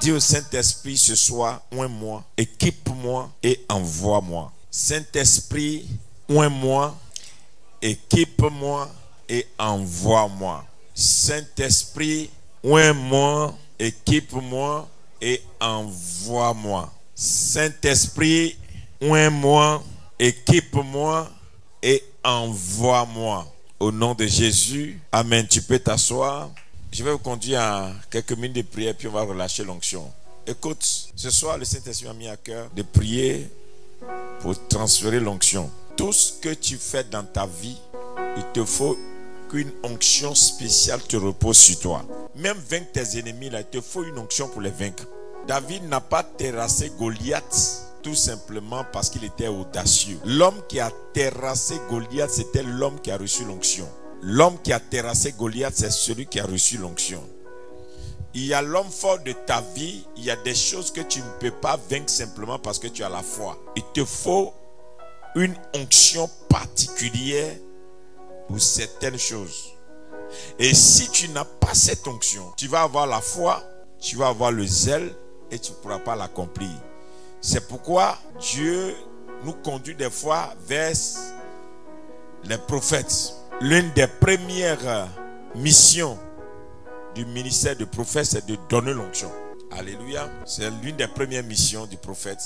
Dis au Saint-Esprit ce soir, oins-moi, équipe-moi et envoie-moi. Saint-Esprit, oins-moi, équipe-moi et envoie-moi. Saint-Esprit, oins-moi, équipe-moi et envoie-moi. Saint-Esprit, oins-moi, équipe-moi et envoie-moi. Au nom de Jésus, amen. Tu peux t'asseoir. Je vais vous conduire à quelques minutes de prière, puis on va relâcher l'onction. Écoute, ce soir, le Saint-Esprit m'a mis à cœur de prier pour transférer l'onction. Tout ce que tu fais dans ta vie, il te faut qu'une onction spéciale te repose sur toi. Même vaincre tes ennemis, là, il te faut une onction pour les vaincre. David n'a pas terrassé Goliath tout simplement parce qu'il était audacieux. L'homme qui a terrassé Goliath, c'était l'homme qui a reçu l'onction. L'homme qui a terrassé Goliath, c'est celui qui a reçu l'onction. Il y a l'homme fort de ta vie, il y a des choses que tu ne peux pas vaincre simplement parce que tu as la foi. Il te faut une onction particulière pour certaines choses. Et si tu n'as pas cette onction, tu vas avoir la foi, tu vas avoir le zèle et tu ne pourras pas l'accomplir. C'est pourquoi Dieu nous conduit des fois vers les prophètes. L'une des premières missions du ministère du prophète, c'est de donner l'onction. Alléluia. C'est l'une des premières missions du prophète.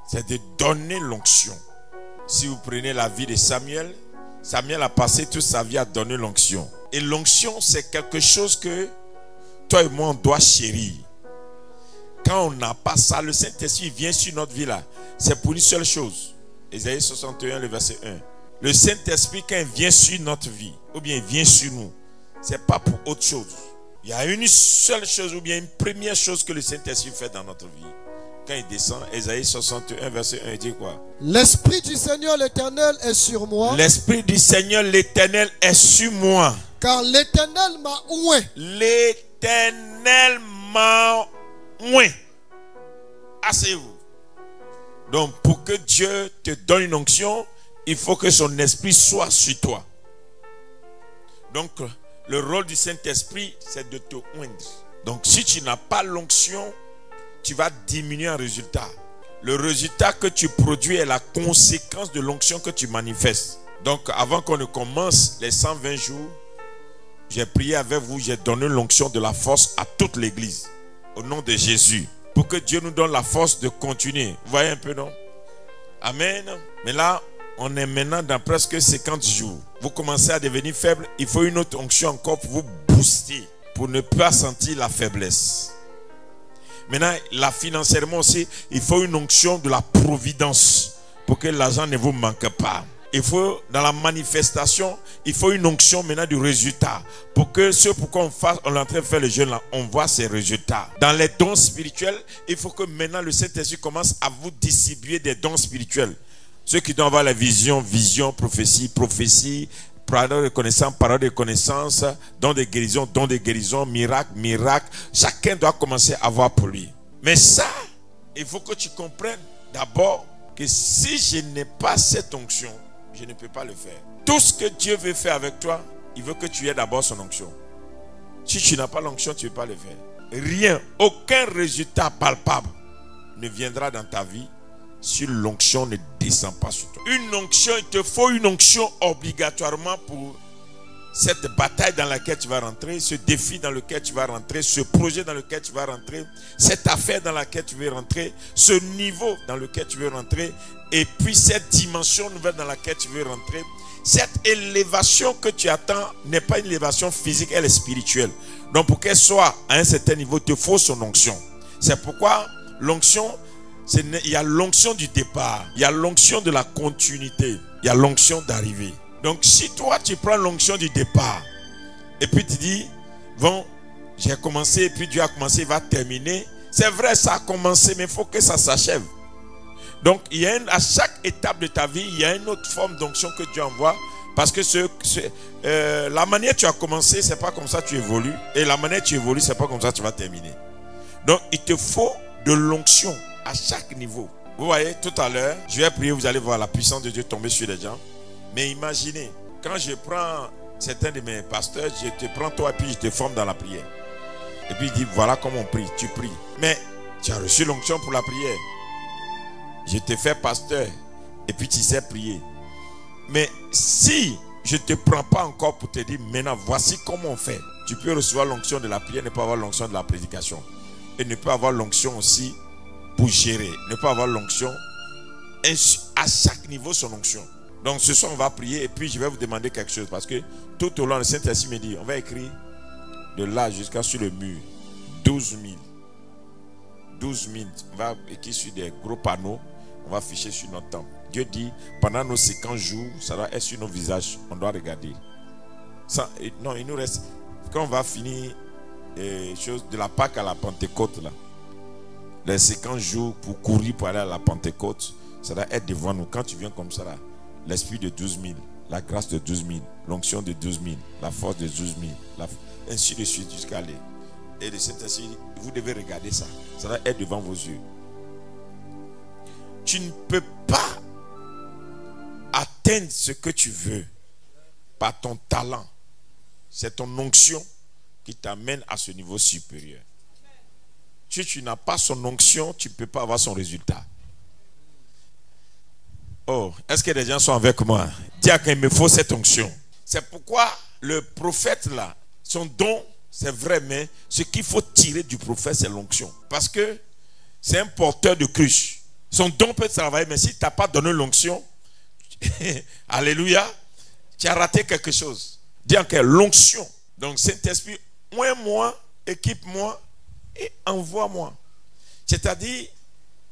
C'est de donner l'onction. Si vous prenez la vie de Samuel, Samuel a passé toute sa vie à donner l'onction. Et l'onction, c'est quelque chose que toi et moi, on doit chérir. Quand on n'a pas ça, le Saint-Esprit vient sur notre vie là. C'est pour une seule chose. Ésaïe 61, le verset 1. Le Saint-Esprit, quand il vient sur notre vie, ou bien il vient sur nous, ce n'est pas pour autre chose. Il y a une seule chose, ou bien une première chose que le Saint-Esprit fait dans notre vie. Quand il descend, Ésaïe 61, verset 1, il dit quoi? L'Esprit du Seigneur l'Éternel est sur moi. L'Esprit du Seigneur l'Éternel est sur moi. Car l'Éternel m'a oint. L'Éternel m'a oint. Asseyez-vous. Donc, pour que Dieu te donne une onction, il faut que son esprit soit sur toi. Donc, le rôle du Saint-Esprit, c'est de te oindre. Donc, si tu n'as pas l'onction, tu vas diminuer en résultat. Le résultat que tu produis est la conséquence de l'onction que tu manifestes. Donc, avant qu'on ne commence les 120 jours, j'ai prié avec vous, j'ai donné l'onction de la force à toute l'église. Au nom de Jésus. Pour que Dieu nous donne la force de continuer. Vous voyez un peu, non? Amen. Mais là, on est maintenant dans presque 50 jours. Vous commencez à devenir faible. Il faut une autre onction encore pour vous booster. Pour ne pas sentir la faiblesse. Maintenant, là, financièrement aussi, il faut une onction de la providence. Pour que l'argent ne vous manque pas. Il faut, dans la manifestation, il faut une onction maintenant du résultat. Pour que ce pourquoi on est en train de faire le jeûne là, on voit ces résultats. Dans les dons spirituels, il faut que maintenant le Saint-Esprit commence à vous distribuer des dons spirituels. Ceux qui doivent avoir la vision, prophétie, parole de connaissance, dons de guérison, miracle. Chacun doit commencer à voir pour lui. Mais ça, il faut que tu comprennes d'abord que si je n'ai pas cette onction, je ne peux pas le faire. Tout ce que Dieu veut faire avec toi, il veut que tu aies d'abord son onction. Si tu n'as pas l'onction, tu ne peux pas le faire. Rien, aucun résultat palpable ne viendra dans ta vie si l'onction ne descend pas sur toi. Une onction, il te faut une onction obligatoirement pour cette bataille dans laquelle tu vas rentrer, ce défi dans lequel tu vas rentrer, ce projet dans lequel tu vas rentrer, cette affaire dans laquelle tu veux rentrer, ce niveau dans lequel tu veux rentrer, et puis cette dimension nouvelle dans laquelle tu veux rentrer. Cette élévation que tu attends n'est pas une élévation physique, elle est spirituelle. Donc pour qu'elle soit à un certain niveau, il te faut son onction. C'est pourquoi l'onction, il y a l'onction du départ, il y a l'onction de la continuité, il y a l'onction d'arrivée. Donc si toi tu prends l'onction du départ et puis tu dis, bon, j'ai commencé et puis Dieu a commencé, il va terminer. C'est vrai, ça a commencé, mais il faut que ça s'achève. Donc il y a à chaque étape de ta vie, il y a une autre forme d'onction que Dieu envoie. Parce que la manière tu as commencé, c'est pas comme ça que tu évolues. Et la manière tu évolues, c'est pas comme ça que tu vas terminer. Donc il te faut de l'onction à chaque niveau. Vous voyez, tout à l'heure, je vais prier, vous allez voir la puissance de Dieu tomber sur les gens. Mais imaginez, quand je prends certains de mes pasteurs, je te prends toi et puis je te forme dans la prière. Et puis il dit, voilà comment on prie. Tu pries. Mais tu as reçu l'onction pour la prière. Je t'ai fait pasteur. Et puis tu sais prier. Mais si je ne te prends pas encore pour te dire, maintenant, voici comment on fait. Tu peux recevoir l'onction de la prière, ne pas avoir l'onction de la prédication. Et ne pas avoir l'onction aussi pour gérer. Ne pas avoir l'onction. À chaque niveau, son onction. Donc ce soir, on va prier. Et puis je vais vous demander quelque chose. Parce que tout au long, le Saint-Esprit me dit, on va écrire de là jusqu'à sur le mur. 12 000. 12 000. On va écrire sur des gros panneaux. On va afficher sur notre temple. Dieu dit, pendant nos 50 jours, ça doit être sur nos visages. On doit regarder. Ça, non, il nous reste. Quand on va finir de la Pâque à la Pentecôte, là, les 50 jours pour courir pour aller à la Pentecôte, ça doit être devant nous. Quand tu viens comme ça, là, l'esprit de 12 000, la grâce de 12 000, l'onction de 12 000, la force de 12 000, ainsi de suite jusqu'à aller. Et de cet ainsi, vous devez regarder ça. Ça doit être devant vos yeux. Tu ne peux pas atteindre ce que tu veux par ton talent. C'est ton onction qui t'amène à ce niveau supérieur. Si tu n'as pas son onction, tu ne peux pas avoir son résultat. Oh, est-ce que les gens sont avec moi? Dis à qu'il me faut cette onction. C'est pourquoi le prophète là, son don, c'est vrai, mais ce qu'il faut tirer du prophète, c'est l'onction. Parce que c'est un porteur de cruche. Son don peut travailler, mais si tu n'as pas donné l'onction, alléluia, tu as raté quelque chose. Dis encore l'onction. Donc Saint-Esprit, oins-moi, équipe-moi et envoie-moi. C'est-à-dire,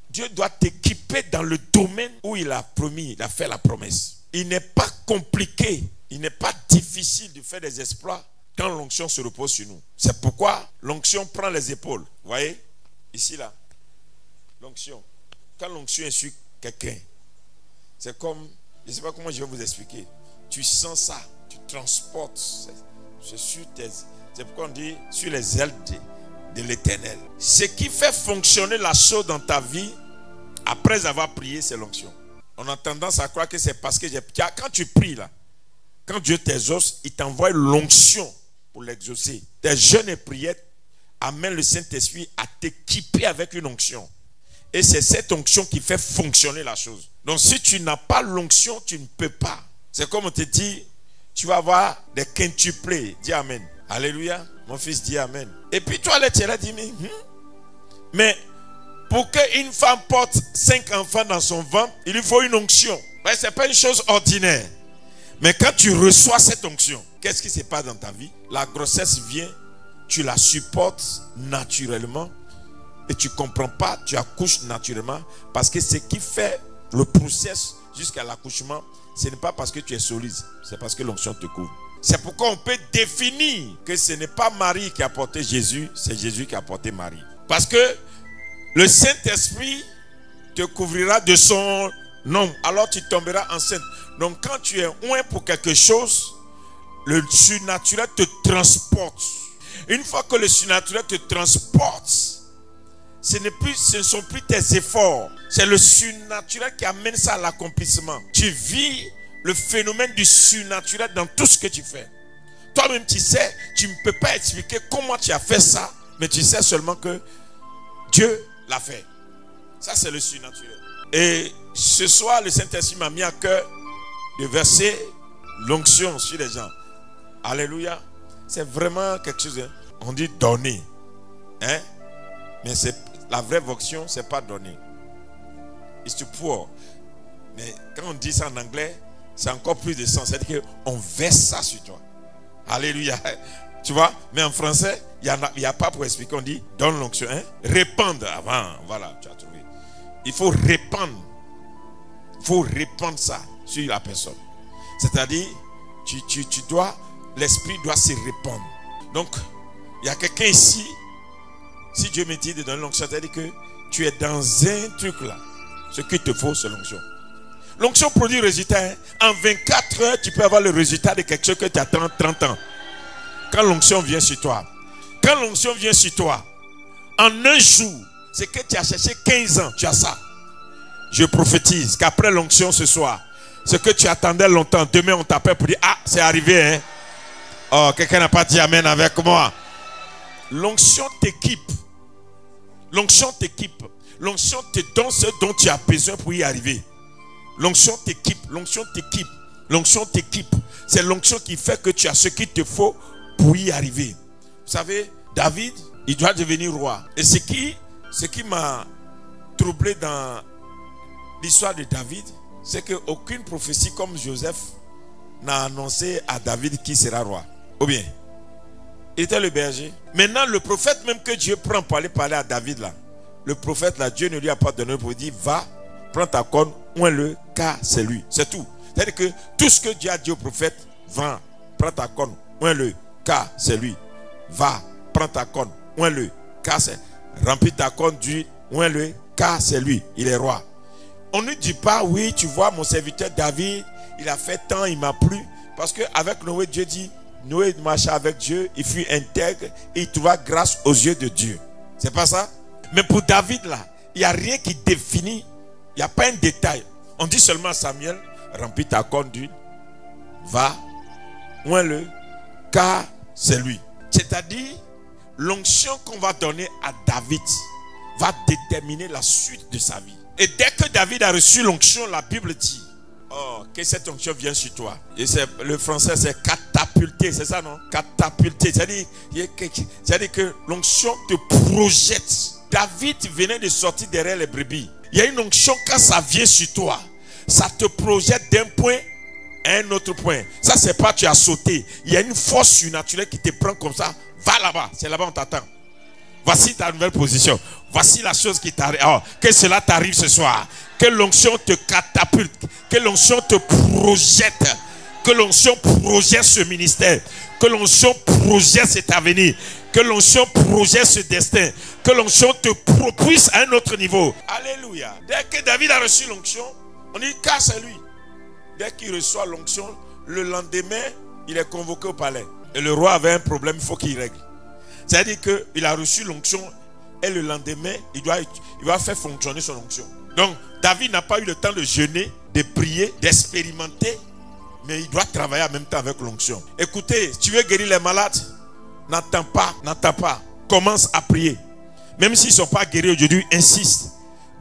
Dieu doit t'équiper dans le domaine où il a promis, il a fait la promesse. Il n'est pas compliqué, il n'est pas difficile de faire des exploits quand l'onction se repose sur nous. C'est pourquoi l'onction prend les épaules. Vous voyez, ici là, l'onction. Quand l'onction est sur quelqu'un, c'est comme, je ne sais pas comment je vais vous expliquer. Tu sens ça, tu transportes, c'est sur tes, c'est pourquoi on dit sur les ailes de l'Éternel. Ce qui fait fonctionner la chose dans ta vie, après avoir prié, c'est l'onction. On a tendance à croire que c'est parce que quand tu pries là, quand Dieu t'exauce, il t'envoie l'onction pour l'exaucer. Tes jeûnes et prières amènent le Saint-Esprit à t'équiper avec une onction. Et c'est cette onction qui fait fonctionner la chose. Donc si tu n'as pas l'onction, tu ne peux pas. C'est comme on te dit, tu vas avoir des quintuplés. Dis Amen. Alléluia. Mon fils dit Amen. Et puis toi, tu as dit, mais pour qu'une femme porte 5 enfants dans son ventre, il lui faut une onction. Ce n'est pas une chose ordinaire. Mais quand tu reçois cette onction, qu'est-ce qui se passe dans ta vie? La grossesse vient, tu la supportes naturellement. Et tu ne comprends pas, tu accouches naturellement. Parce que ce qui fait le processus jusqu'à l'accouchement, ce n'est pas parce que tu es solide, c'est parce que l'onction te couvre. C'est pourquoi on peut définir que ce n'est pas Marie qui a porté Jésus, c'est Jésus qui a porté Marie. Parce que le Saint-Esprit te couvrira de son nom, alors tu tomberas enceinte. Donc quand tu es oint pour quelque chose, le surnaturel te transporte. Une fois que le surnaturel te transporte, ce ne sont plus tes efforts. C'est le surnaturel qui amène ça à l'accomplissement. Tu vis le phénomène du surnaturel dans tout ce que tu fais. Toi-même, tu sais, tu ne peux pas expliquer comment tu as fait ça, mais tu sais seulement que Dieu l'a fait. Ça, c'est le surnaturel. Et ce soir, le Saint-Esprit m'a mis à cœur de verser l'onction sur les gens. Alléluia. C'est vraiment quelque chose. Hein? On dit donner. Hein? Mais la vraie vocation, ce n'est pas donner. It's to pour. Mais quand on dit ça en anglais, c'est encore plus de sens. C'est-à-dire qu'on verse ça sur toi. Alléluia. Tu vois? Mais en français, il n'y a pas pour expliquer. On dit donne l'onction. Hein? Répandre avant. Voilà, tu as trouvé. Il faut répandre. Il faut répandre ça sur la personne. C'est-à-dire, l'esprit doit se répandre. Donc, il y a quelqu'un ici. Si Dieu me dit de donner l'onction, c'est-à-dire que tu es dans un truc là. Ce qu'il te faut, c'est l'onction. L'onction produit résultat. Hein? En 24 heures, tu peux avoir le résultat de quelque chose que tu attends 30 ans. Quand l'onction vient sur toi. Quand l'onction vient sur toi, en un jour, c'est que tu as cherché 15 ans, tu as ça. Je prophétise qu'après l'onction ce soir, ce que tu attendais longtemps, demain on t'appelle pour dire, ah, c'est arrivé. Hein? Oh, quelqu'un n'a pas dit Amen avec moi. L'onction t'équipe. L'onction t'équipe. L'onction te donne ce dont tu as besoin pour y arriver. L'onction t'équipe. L'onction t'équipe. L'onction t'équipe. C'est l'onction qui fait que tu as ce qu'il te faut pour y arriver. Vous savez, David, il doit devenir roi. Et ce qui m'a troublé dans l'histoire de David, c'est qu'aucune prophétie comme Joseph n'a annoncé à David qui sera roi. Ou bien, il était le berger. Maintenant, le prophète même que Dieu prend pour aller parler à David là, le prophète là, Dieu ne lui a pas donné pour dire, va, prends ta corne, oins-le, car c'est lui. C'est tout. C'est-à-dire que tout ce que Dieu a dit au prophète, va, prends ta corne, oins-le, car c'est lui. Va, prends ta corne, oins-le, car c'est... Remplis ta corne d'huile, oins-le, car c'est lui, il est roi. On ne dit pas, oui, tu vois, mon serviteur David, il a fait tant, il m'a plu. Parce qu'avec Noé, Dieu dit, Noé marcha avec Dieu, il fut intègre et il trouva grâce aux yeux de Dieu. C'est pas ça? Mais pour David là, il n'y a rien qui définit, il n'y a pas un détail. On dit seulement à Samuel, remplis ta corne d'huile, va, oins-le, car c'est lui. C'est-à-dire, l'onction qu'on va donner à David va déterminer la suite de sa vie. Et dès que David a reçu l'onction, la Bible dit, oh, que cette onction vient sur toi. Et le français c'est catapulter, c'est ça non? Catapulter, c'est-à-dire que l'onction te projette. David venait de sortir derrière les brebis. Il y a une onction, quand ça vient sur toi, ça te projette d'un point à un autre point. Ça c'est pas tu as sauté. Il y a une force surnaturelle qui te prend comme ça. Va là-bas, c'est là-bas on t'attend. Voici ta nouvelle position. Voici la chose qui t'arrive. Oh, que cela t'arrive ce soir. Que l'onction te catapulte. Que l'onction te projette. Que l'onction projette ce ministère. Que l'onction projette cet avenir. Que l'onction projette ce destin. Que l'onction te propulse à un autre niveau. Alléluia. Dès que David a reçu l'onction, on dit car c'est lui. Dès qu'il reçoit l'onction, le lendemain, il est convoqué au palais. Et le roi avait un problème, il faut qu'il règle. C'est-à-dire qu'il a reçu l'onction et le lendemain, il va faire fonctionner son onction. Donc, David n'a pas eu le temps de jeûner, de prier, d'expérimenter, mais il doit travailler en même temps avec l'onction. Écoutez, si tu veux guérir les malades, n'attends pas. Commence à prier. Même s'ils ne sont pas guéris aujourd'hui, insiste.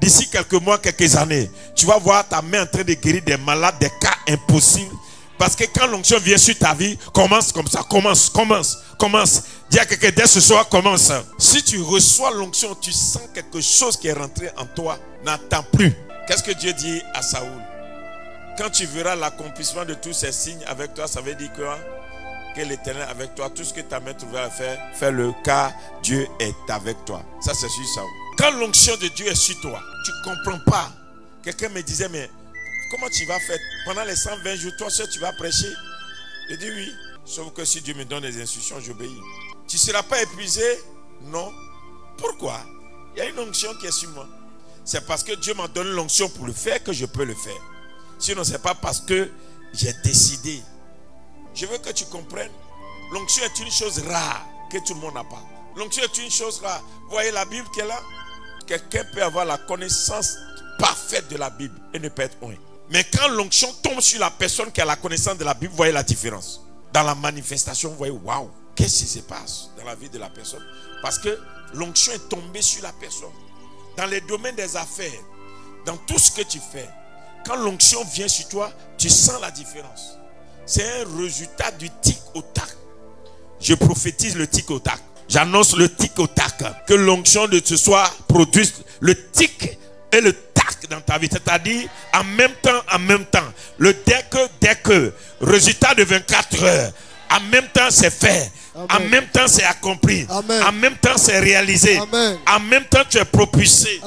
D'ici quelques mois, quelques années, tu vas voir ta main en train de guérir des malades, des cas impossibles. Parce que quand l'onction vient sur ta vie, commence comme ça, commence. Dis à quelqu'un, dès ce soir, commence. Si tu reçois l'onction, tu sens quelque chose qui est rentré en toi, n'attends plus. Qu'est-ce que Dieu dit à Saoul? Quand tu verras l'accomplissement de tous ces signes avec toi, ça veut dire quoi? Que l'Éternel est avec toi, tout ce que ta main trouvera à faire, fais-le, car Dieu est avec toi. Ça, c'est sur Saoul. Quand l'onction de Dieu est sur toi, tu ne comprends pas. Quelqu'un me disait, mais comment tu vas faire? Pendant les 120 jours, toi seul, tu vas prêcher? Je dis oui. Sauf que si Dieu me donne des instructions, j'obéis. Tu ne seras pas épuisé? Non. Pourquoi? Il y a une onction qui est sur moi. C'est parce que Dieu m'a donné l'onction pour le faire que je peux le faire. Sinon, ce n'est pas parce que j'ai décidé. Je veux que tu comprennes. L'onction est une chose rare que tout le monde n'a pas. L'onction est une chose rare. Vous voyez la Bible qui est là? Quelqu'un peut avoir la connaissance parfaite de la Bible et ne pas être oint. Mais quand l'onction tombe sur la personne qui a la connaissance de la Bible, vous voyez la différence. Dans la manifestation, vous voyez, waouh, qu'est-ce qui se passe dans la vie de la personne? Parce que l'onction est tombée sur la personne. Dans les domaines des affaires, dans tout ce que tu fais, quand l'onction vient sur toi, tu sens la différence. C'est un résultat du tic au tac. Je prophétise le tic au tac. J'annonce le tic au tac. Que l'onction de ce soir produise le tic et le tac dans ta vie. C'est-à-dire en même temps. Dès que, résultat de 24 heures, en même temps c'est fait. Amen. En même temps c'est accompli. Amen. En même temps c'est réalisé. Amen. En même temps tu es propulsé.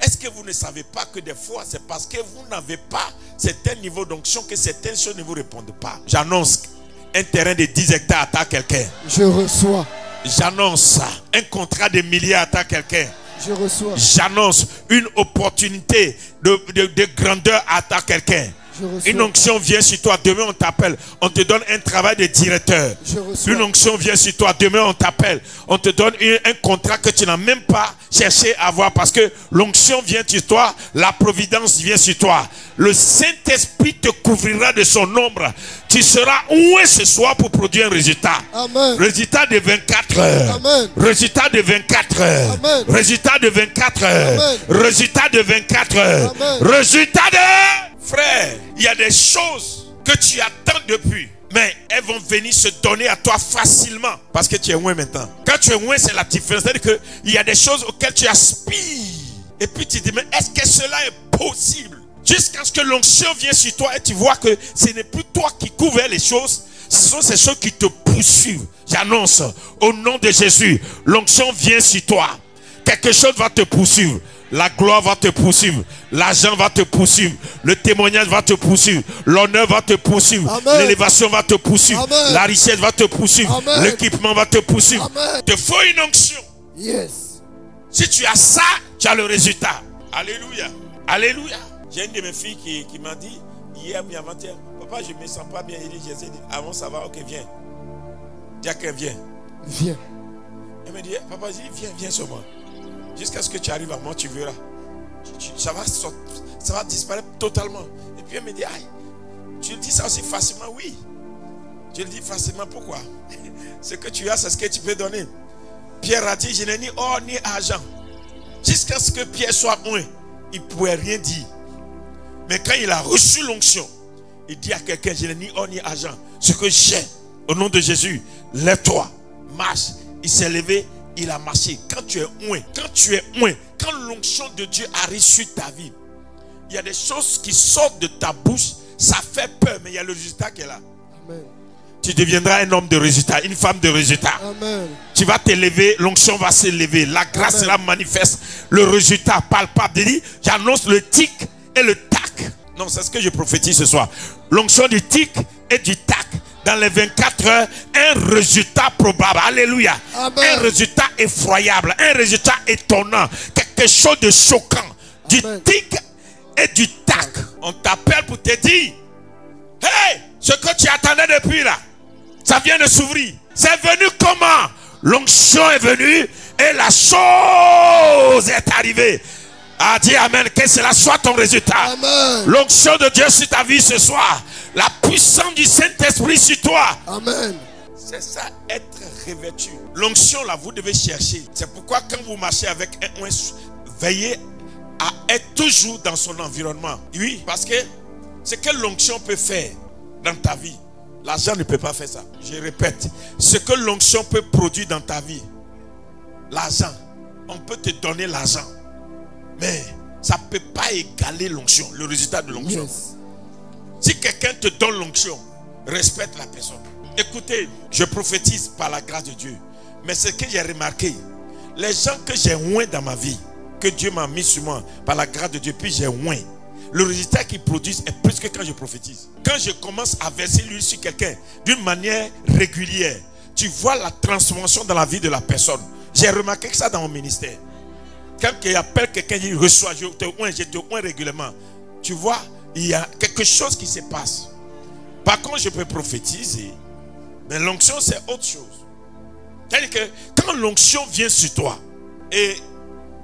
Est-ce que vous ne savez pas que des fois c'est parce que vous n'avez pas certain niveau d'onction que certaines choses ne vous répondent pas? J'annonce un terrain de 10 hectares à quelqu'un. Je reçois. J'annonce un contrat de milliards à quelqu'un. Je reçois. J'annonce une opportunité de grandeur à quelqu'un. Je reçois. Une onction vient sur toi. Demain, on t'appelle. On te donne un travail de directeur. Je reçois. Une onction vient sur toi. Demain, on t'appelle. On te donne un contrat que tu n'as même pas cherché à avoir parce que l'onction vient sur toi. La providence vient sur toi. Le Saint-Esprit te couvrira de son ombre. Tu seras oint ce soir pour produire un résultat. Amen. Résultat de 24 heures. Amen. Résultat de 24 heures. Amen. Résultat de 24 heures. Amen. Résultat de 24 heures. Amen. Résultat de... Frère, il y a des choses que tu attends depuis. Mais elles vont venir se donner à toi facilement. Parce que tu es loin maintenant. Quand tu es loin, c'est la différence. C'est-à-dire qu'il y a des choses auxquelles tu aspires. Et puis tu te dis, mais est-ce que cela est possible? Jusqu'à ce que l'onction vienne sur toi et tu vois que ce n'est plus toi qui couvres les choses. Ce sont ces choses qui te poursuivent. J'annonce au nom de Jésus, l'onction vient sur toi. Quelque chose va te poursuivre. La gloire va te poursuivre. L'argent va te poursuivre. Le témoignage va te poursuivre. L'honneur va te poursuivre. L'élévation va te poursuivre. Amen. La richesse va te poursuivre. L'équipement va te poursuivre. Amen. Il te faut une onction. Yes. Si tu as ça, tu as le résultat. Alléluia. Alléluia. J'ai une de mes filles qui m'a dit hier ou avant-hier, papa, je ne me sens pas bien. Il dit, Jésus dit, avant ça va, ok, viens. Dis à qu'elle vient. Viens. Elle me dit, papa, je dis, viens sur moi. Jusqu'à ce que tu arrives à moi, tu verras. Ça va disparaître totalement. Et puis elle me dit, aïe, tu le dis ça aussi facilement? Oui. Je le dis facilement, pourquoi? Ce que tu as, c'est ce que tu peux donner. Pierre a dit, je n'ai ni or ni argent. Jusqu'à ce que Pierre soit loin, il ne pouvait rien dire. Mais quand il a reçu l'onction, il dit à quelqu'un, je n'ai ni or ni argent. Ce que j'ai, au nom de Jésus, lève-toi, marche. Il s'est levé. Il a marché. Quand tu es loin, quand l'onction de Dieu arrive sur ta vie, il y a des choses qui sortent de ta bouche, ça fait peur, mais il y a le résultat qui est là. Amen. Tu deviendras un homme de résultat, une femme de résultat. Amen. Tu vas t'élever, l'onction va s'élever, la grâce Amen. sera manifeste, le résultat palpable. J'annonce le tic et le tac. Non, c'est ce que je prophétise ce soir. L'onction du tic et du tac. Dans les 24 heures, un résultat probable. Alléluia. Amen. Un résultat effroyable. Un résultat étonnant. Quelque chose de choquant. Du Amen. tic et du tac. On t'appelle pour te dire, hey, ce que tu attendais depuis là, ça vient de s'ouvrir. C'est venu comment? L'onction est venue et la chose est arrivée. Ah, dis amen, que cela soit ton résultat. L'onction de Dieu sur ta vie ce soir. La puissance du Saint-Esprit sur toi. Amen. C'est ça, être revêtu. L'onction là, vous devez chercher. C'est pourquoi quand vous marchez avec un oint, veillez à être toujours dans son environnement. Oui, parce que ce que l'onction peut faire dans ta vie, l'argent ne peut pas faire ça. Je répète, ce que l'onction peut produire dans ta vie, l'argent, on peut te donner l'argent. Mais ça ne peut pas égaler l'onction, le résultat de l'onction. Yes. Si quelqu'un te donne l'onction, respecte la personne. Écoutez, je prophétise par la grâce de Dieu. Mais ce que j'ai remarqué, les gens que j'ai oints dans ma vie, que Dieu m'a mis sur moi par la grâce de Dieu, puis j'ai oint, le résultat qu'ils produisent est plus que quand je prophétise. Quand je commence à verser l'huile sur quelqu'un d'une manière régulière, tu vois la transformation dans la vie de la personne. J'ai remarqué que ça dans mon ministère. Quand il appelle quelqu'un, il reçoit, je te oins régulièrement. Tu vois, il y a quelque chose qui se passe. Par contre, je peux prophétiser, mais l'onction, c'est autre chose. C'est-à-dire que quand l'onction vient sur toi, et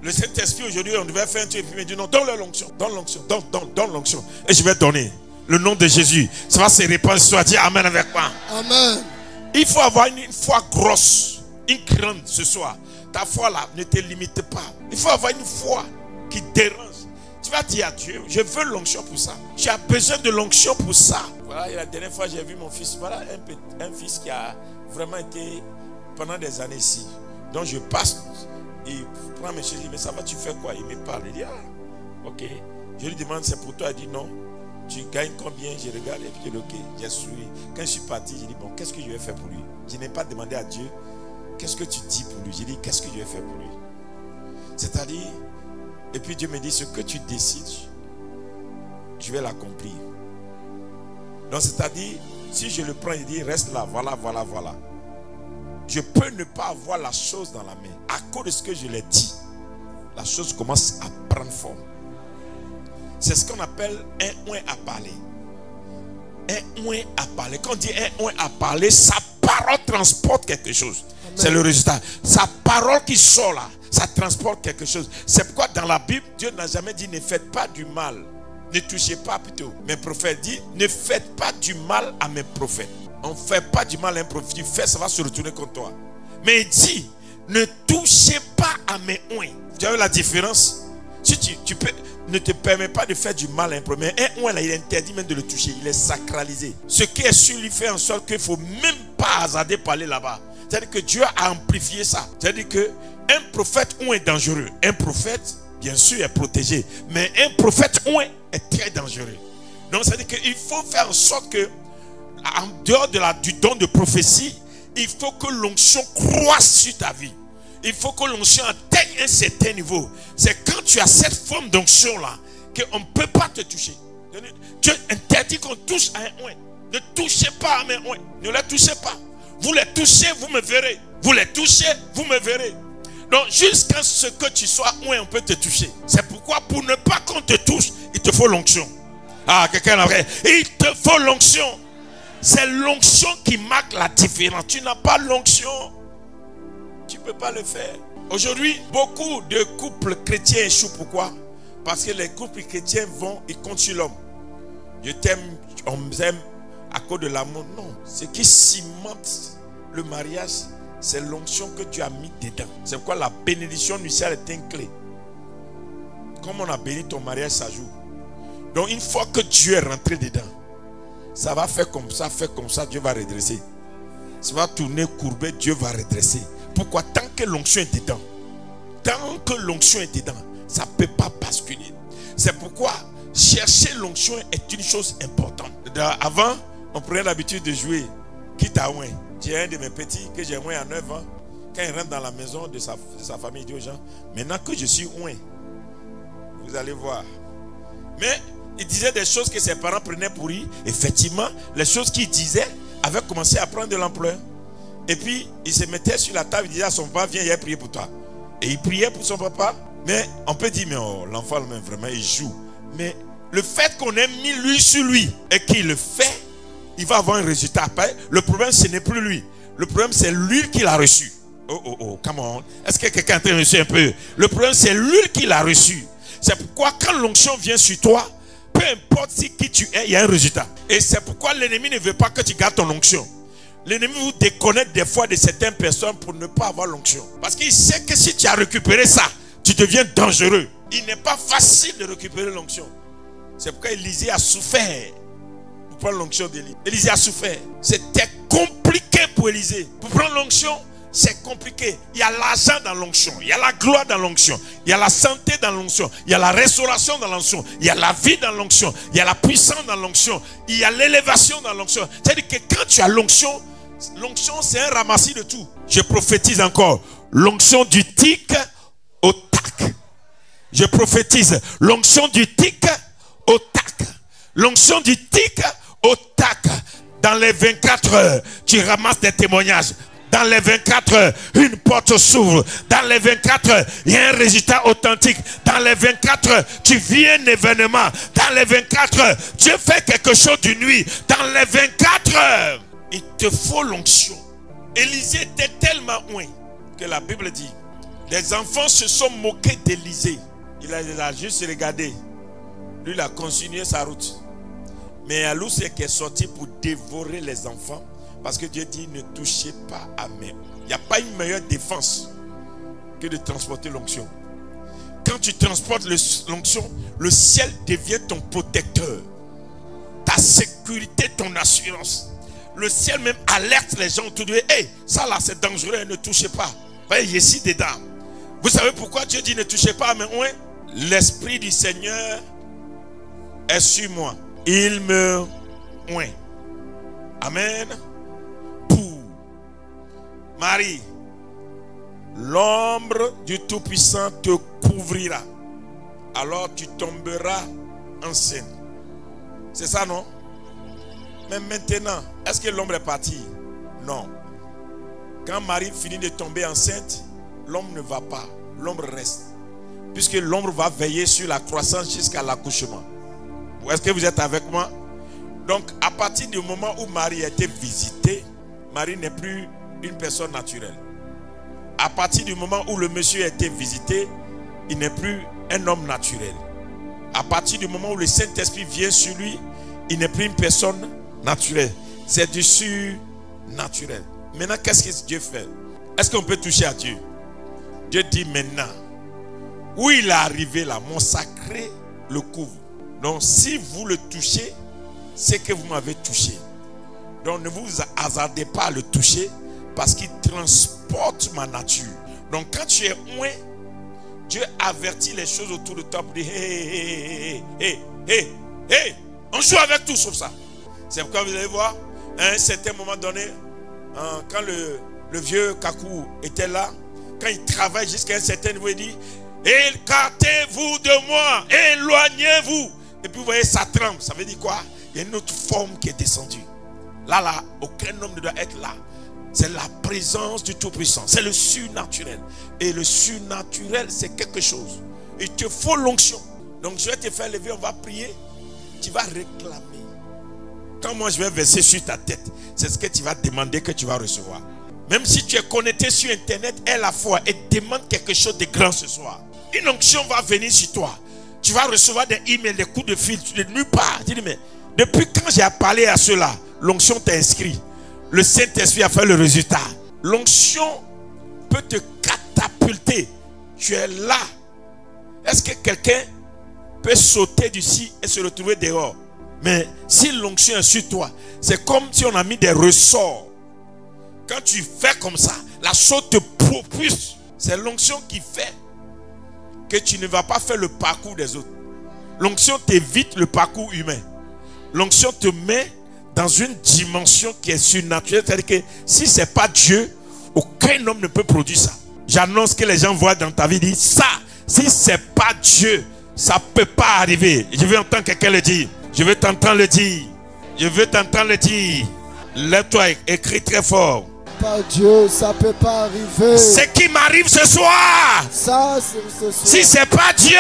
le Saint-Esprit aujourd'hui, on devait faire un truc, et puis il me dit non, donne l'onction, donne l'onction, donne l'onction. Et je vais donner le nom de Jésus. Ça va se répandre, soit dit amen avec moi. Amen. Il faut avoir une foi grosse, une grande ce soir. Ta foi là ne te limite pas. Il faut avoir une foi qui dérange. Tu vas dire à Dieu, je veux l'onction pour ça. Tu as besoin de l'onction pour ça. Voilà, et la dernière fois j'ai vu mon fils. Voilà un fils qui a vraiment été pendant des années ici. Donc je passe, il prend mes choses, il dit, mais ça va, tu fais quoi? Il me parle, il dit, ah, ok. Je lui demande, c'est pour toi? Il dit, non. Tu gagnes combien? Je regarde et puis je dis, ok, j'ai souri. Quand je suis parti, j'ai dit, bon, qu'est-ce que je vais faire pour lui? Je n'ai pas demandé à Dieu, qu'est-ce que tu dis pour lui? J'ai dit, qu'est-ce que je vais faire pour lui? C'est-à-dire, et puis Dieu me dit, ce que tu décides, je vais l'accomplir. Donc c'est-à-dire, si je le prends, il dit, reste là, voilà. Je peux ne pas avoir la chose dans la main. À cause de ce que je l'ai dit, la chose commence à prendre forme. C'est ce qu'on appelle un oint à parler. un oint a parlé. Quand on dit un oint a parlé, sa parole transporte quelque chose. C'est le résultat. Sa parole qui sort là, ça transporte quelque chose. C'est pourquoi dans la Bible, Dieu n'a jamais dit ne faites pas du mal. Ne touchez pas plutôt. Mes prophètes disent ne faites pas du mal à mes prophètes. On ne fait pas du mal à un prophète. Tu fais, ça va se retourner contre toi. Mais il dit ne touchez pas à mes oints. Tu as vu la différence? Si tu peux, ne te permets pas de faire du mal à un prophète. Mais un oint là, il est interdit même de le toucher. Il est sacralisé. Ce qui est sur lui fait en sorte qu'il ne faut même pas hasarder pour aller là-bas. C'est-à-dire que Dieu a amplifié ça. C'est-à-dire qu'un prophète oint est dangereux. Un prophète, bien sûr, est protégé. Mais un prophète oint est très dangereux. Donc, c'est-à-dire qu'il faut faire en sorte que, en dehors du don de prophétie, il faut que l'onction croisse sur ta vie. Il faut que l'onction atteigne un certain niveau. C'est quand tu as cette forme d'onction-là qu'on ne peut pas te toucher. Dieu interdit qu'on touche à un oint. Ne touchez pas à mes oints. Ne les touchez pas. Vous les touchez, vous me verrez. Vous les touchez, vous me verrez. Donc jusqu'à ce que tu sois oint, on peut te toucher. C'est pourquoi pour ne pas qu'on te touche, il te faut l'onction. Ah, quelqu'un l'a vrai. Il te faut l'onction. C'est l'onction qui marque la différence. Tu n'as pas l'onction, tu ne peux pas le faire. Aujourd'hui, beaucoup de couples chrétiens échouent. Pourquoi? Parce que les couples chrétiens vont, ils comptent sur l'homme. Je t'aime, on m'aime à cause de l'amour. Non, ce qui cimente le mariage, c'est l'onction que Dieu a mis dedans. C'est pourquoi la bénédiction nuptiale est une clé. Comme on a béni ton mariage, ça joue. Donc une fois que Dieu est rentré dedans, ça va faire comme ça, Dieu va redresser. Ça va tourner courbé, Dieu va redresser. Pourquoi? Tant que l'onction est dedans, ça ne peut pas basculer. C'est pourquoi chercher l'onction est une chose importante. Avant, on prenait l'habitude de jouer quitte à oint. J'ai un de mes petits que j'ai oint à 9 ans. Quand il rentre dans la maison de sa famille, il dit aux gens, maintenant que je suis oint, vous allez voir. Mais il disait des choses que ses parents prenaient pour lui. Effectivement, les choses qu'il disait avaient commencé à prendre de l'ampleur. Et puis, il se mettait sur la table, il disait à son papa, viens, il a prié pour toi. Et il priait pour son papa. Mais on peut dire, mais oh, l'enfant même, vraiment, il joue. Mais le fait qu'on ait mis lui sur lui et qu'il le fait, il va avoir un résultat. Après, le problème, ce n'est plus lui. Le problème, c'est l'huile qu'il a reçue. Oh, come on. Est-ce que quelqu'un a reçu un peu? Le problème, c'est l'huile qu'il a reçue. C'est pourquoi quand l'onction vient sur toi, peu importe qui tu es, il y a un résultat. Et c'est pourquoi l'ennemi ne veut pas que tu gardes ton onction. L'ennemi vous déconnecte des fois de certaines personnes pour ne pas avoir l'onction. Parce qu'il sait que si tu as récupéré ça, tu deviens dangereux. Il n'est pas facile de récupérer l'onction. C'est pourquoi Élisée a souffert pour prendre l'onction d'Élie. Élisée a souffert. C'était compliqué pour Élisée. Pour prendre l'onction, c'est compliqué. Il y a l'argent dans l'onction. Il y a la gloire dans l'onction. Il y a la santé dans l'onction. Il y a la restauration dans l'onction. Il y a la vie dans l'onction. Il y a la puissance dans l'onction. Il y a l'élévation dans l'onction. C'est-à-dire que quand tu as l'onction, c'est un ramassis de tout. Je prophétise encore. L'onction du tic au tac. Je prophétise. L'onction du tic au tac. L'onction du tic au tac. Dans les 24 heures, tu ramasses des témoignages. Dans les 24 heures, une porte s'ouvre. Dans les 24 heures, il y a un résultat authentique. Dans les 24 heures, tu vis un événement. Dans les 24 heures, Dieu fait quelque chose d'une nuit. Dans les 24 heures, il te faut l'onction. Élisée était tellement oint que la Bible dit, les enfants se sont moqués d'Élisée. Il a juste regardé. Lui, il a continué sa route. Mais il y a l'ours qui est sorti pour dévorer les enfants. Parce que Dieu dit, ne touchez pas à mes. Il n'y a pas une meilleure défense que de transporter l'onction. Quand tu transportes l'onction, le ciel devient ton protecteur. Ta sécurité, ton assurance. Le ciel même alerte les gens autour de lui. Hey, ça là c'est dangereux, ne touchez pas. Voyez, ici dedans. Vous savez pourquoi Dieu dit ne touchez pas à mes oints? L'Esprit du Seigneur est sur moi. Il me oint. Amen. Marie, l'ombre du Tout-Puissant te couvrira. Alors tu tomberas enceinte. C'est ça, non? Mais maintenant, est-ce que l'ombre est partie? Non. Quand Marie finit de tomber enceinte, l'ombre ne va pas. L'ombre reste. Puisque l'ombre va veiller sur la croissance jusqu'à l'accouchement. Est-ce que vous êtes avec moi? Donc, à partir du moment où Marie a été visitée, Marie n'est plus une personne naturelle. À partir du moment où le monsieur a été visité, il n'est plus un homme naturel. À partir du moment où le Saint-Esprit vient sur lui, il n'est plus une personne naturelle. C'est du surnaturel. Maintenant, qu'est-ce que Dieu fait? Est-ce qu'on peut toucher à Dieu? Dieu dit maintenant, où il est arrivé là, mon sacré le couvre. Donc, si vous le touchez, c'est que vous m'avez touché. Donc, ne vous hasardez pas à le toucher parce qu'il transporte ma nature. Donc, quand tu es oint, Dieu avertit les choses autour de toi pour dire hey, on joue avec tout sauf ça. C'est pourquoi vous allez voir, à un certain moment donné, quand le vieux Kakou était là, quand il travaille jusqu'à un certain niveau, il dit écartez-vous de moi, éloignez-vous. Et puis vous voyez, ça tremble. Ça veut dire quoi? Il y a une autre forme qui est descendue. Là, aucun homme ne doit être là. C'est la présence du Tout-Puissant. C'est le surnaturel. Et le surnaturel, c'est quelque chose. Il te faut l'onction. Donc je vais te faire lever, on va prier. Tu vas réclamer. Quand moi je vais verser sur ta tête, c'est ce que tu vas demander que tu vas recevoir. Même si tu es connecté sur Internet, aie la foi et demande quelque chose de grand ce soir. Une onction va venir sur toi. Tu vas recevoir des emails, des coups de fil, de nulle part. Tu dis, mais depuis quand j'ai parlé à ceux-là, l'onction t'a inscrit. Le Saint-Esprit a fait le résultat. L'onction peut te catapulter. Tu es là. Est-ce que quelqu'un peut sauter d'ici et se retrouver dehors? Mais si l'onction est sur toi, c'est comme si on a mis des ressorts. Quand tu fais comme ça, la chose te propulse. C'est l'onction qui fait que tu ne vas pas faire le parcours des autres. L'onction t'évite le parcours humain. L'onction te met dans une dimension qui est surnaturelle. C'est-à-dire que si ce n'est pas Dieu, aucun homme ne peut produire ça. J'annonce que les gens voient dans ta vie, disent ça, si ce n'est pas Dieu, ça ne peut pas arriver. Je veux entendre quelqu'un le dire. Je veux t'entendre le dire. Je veux t'entendre le dire. Lève-toi et écris très fort. Pas Dieu, ça peut pas arriver. Ce qui m'arrive ce soir, Ça, c'est ce soir. si c'est pas Dieu,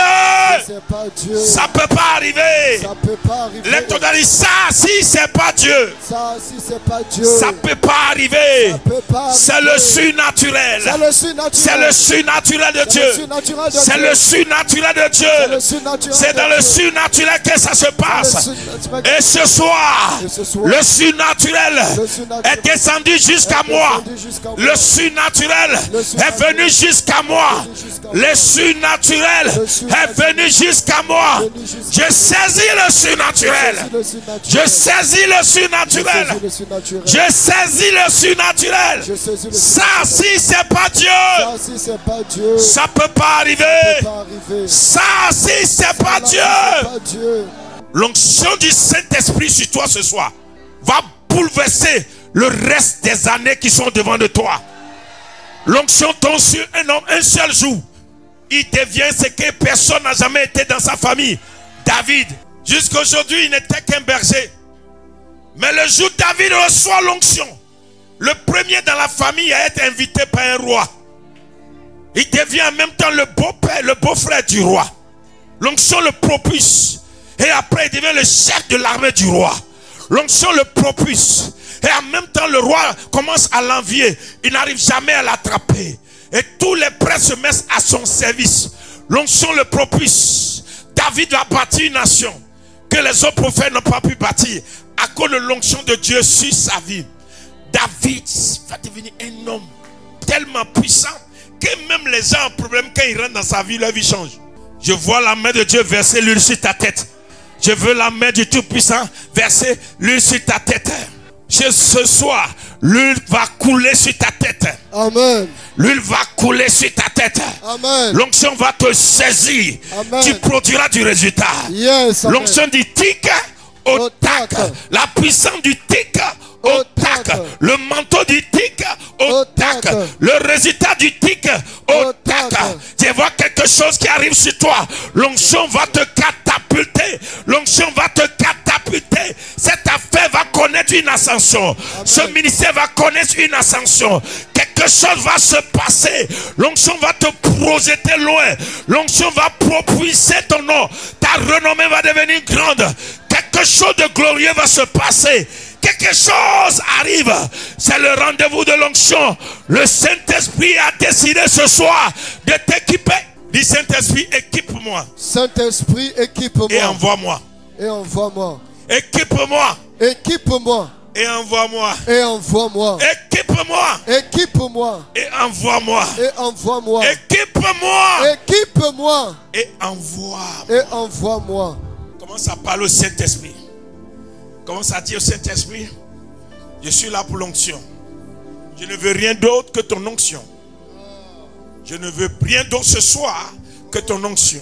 C'est pas Dieu. ça peut pas arriver. Ça peut pas arriver. Lève-toi et dis ça, si c'est pas Dieu, Ça, si c'est pas Dieu. ça peut pas arriver. Ça peut pas C'est arriver. le surnaturel. C'est le surnaturel. C'est le surnaturel de C'est le Dieu. surnaturel de C'est Dieu. le surnaturel de C'est le Dieu. surnaturel C'est de dans le Dieu. surnaturel que ça se passe. Le surnaturel. Et ce soir, Et ce soir, le surnaturel le surnaturel est descendu jusqu'à est moi. descendu jusqu'à moi. Le surnaturel Le est surnaturel venu jusqu'à moi. Le surnaturel est venu jusqu'à moi. Je saisis le surnaturel. Le surnaturel. Je saisis le surnaturel. Le surnaturel. Je saisis le surnaturel. Je saisis le Ça, si c'est pas Dieu, Ça, si c'est pas Dieu. ça peut pas arriver. Ça peut pas arriver. Ça, si c'est pas Ça, si Dieu. c'est pas Dieu. L'onction du Saint-Esprit sur toi ce soir va bouleverser le reste des années qui sont devant de toi. L'onction tombe sur un homme un seul jour. Il devient ce que personne n'a jamais été dans sa famille. David, jusqu'à aujourd'hui, il n'était qu'un berger. Mais le jour où David reçoit l'onction, le premier dans la famille à être invité par un roi, il devient en même temps le beau-père, le beau-frère du roi. L'onction le propulse. Et après, il devient le chef de l'armée du roi. L'onction le propulse. Et en même temps, le roi commence à l'envier. Il n'arrive jamais à l'attraper. Et tous les prêtres se mettent à son service. L'onction le propulse. David va bâtir une nation que les autres prophètes n'ont pas pu bâtir à cause de l'onction de Dieu sur sa vie. David va devenir un homme tellement puissant que même les gens ont problème quand ils rentrent dans sa vie, leur vie change. Je vois la main de Dieu verser l'huile sur ta tête. Je veux la main du Tout-Puissant verser l'huile sur ta tête. Ce soir, l'huile va couler sur ta tête. Amen. L'huile va couler sur ta tête. Amen. L'onction va te saisir. Amen. Tu produiras du résultat. Yes. Amen. L'onction du tic au tac. La puissance du tic au tac. Le manteau du tic au tac. Le résultat du tic au tac. Tu vois quelque chose qui arrive sur toi. L'onction va te catapulter. L'onction va te catapulter. Cette affaire va connaître une ascension. Amen. Ce ministère va connaître une ascension. Quelque chose va se passer. L'onction va te projeter loin. L'onction va propulser ton nom. Ta renommée va devenir grande. Quelque quelque chose de glorieux va se passer. Quelque chose arrive. C'est le rendez-vous de l'onction. Le Saint-Esprit a décidé ce soir de t'équiper. Dis Saint-Esprit, équipe-moi. Saint-Esprit, équipe-moi. Et envoie-moi. Et envoie-moi. Équipe-moi. Équipe-moi. Et envoie-moi. Et envoie-moi. Équipe-moi. Équipe-moi. Et envoie-moi. Et envoie-moi. Équipe-moi. Équipe-moi. Et envoie-moi. Et envoie-moi. Commence à parler au Saint-Esprit. Commence à dire au Saint-Esprit, je suis là pour l'onction. Je ne veux rien d'autre que ton onction. Je ne veux rien d'autre ce soir que ton onction.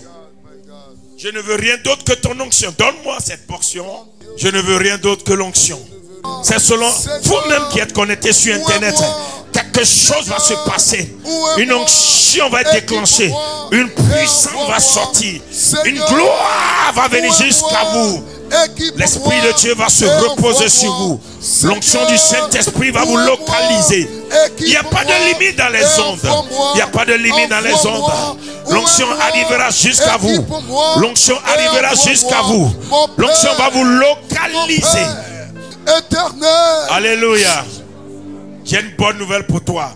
Je ne veux rien d'autre que ton onction. Donne-moi cette portion. Je ne veux rien d'autre que l'onction. C'est selon vous-même qui êtes connectés sur Internet. Quelque chose va se passer. Une onction va être déclenchée. Une puissance va sortir. Une gloire va venir jusqu'à vous. L'Esprit de Dieu va se reposer sur vous. L'onction du Saint-Esprit va vous localiser. Il n'y a pas de limite dans les ondes. Il n'y a pas de limite dans les ondes. L'onction arrivera jusqu'à vous. L'onction arrivera jusqu'à vous. L'onction va vous localiser. Alléluia. J'ai une bonne nouvelle pour toi.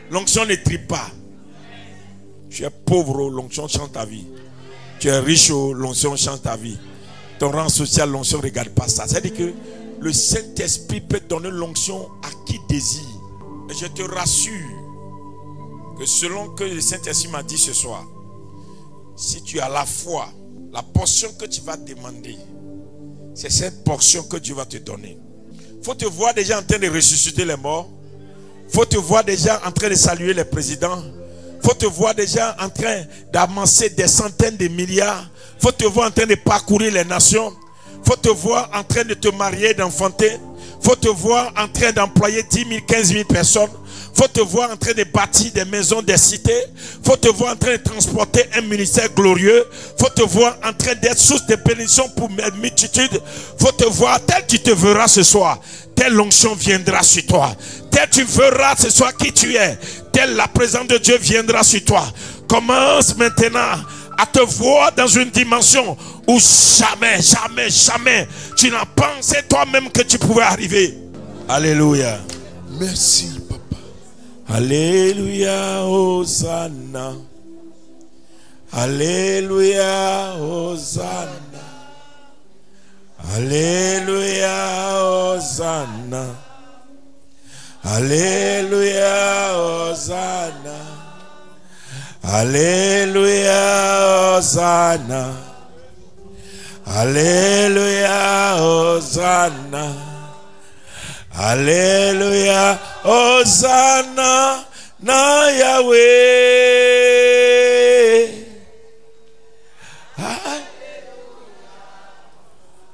L'onction ne trie pas. Tu es pauvre, l'onction chante ta vie. Tu es riche, l'onction chante ta vie. Ton rang social, l'onction ne regarde pas ça. C'est-à-dire que le Saint-Esprit peut donner l'onction à qui désire. Et je te rassure que selon que le Saint-Esprit m'a dit ce soir, si tu as la foi, la portion que tu vas demander, c'est cette portion que Dieu va te donner. Il faut te voir déjà en train de ressusciter les morts. Il faut te voir déjà en train de saluer les présidents. Il faut te voir déjà en train d'amasser des centaines de milliards. Il faut te voir en train de parcourir les nations. Il faut te voir en train de te marier, d'enfanter. Il faut te voir en train d'employer 10 000, 15 000 personnes. Il faut te voir en train de bâtir des maisons, des cités. Il faut te voir en train de transporter un ministère glorieux. Il faut te voir en train d'être source de bénédiction pour une multitude. Il faut te voir tel tu te verras ce soir. Telle l'onction viendra sur toi. Tel tu verras ce soir qui tu es. Telle la présence de Dieu viendra sur toi. Commence maintenant à te voir dans une dimension où jamais, jamais, jamais tu n'as pensé toi-même que tu pouvais arriver. Alléluia. Merci, papa. Alléluia, Hosanna. Alléluia, Hosanna. Alléluia, Hosanna. Alléluia, Hosanna. Alléluia, Hosanna. Alléluia, Hosanna. Alléluia, Hosanna, na Yahweh.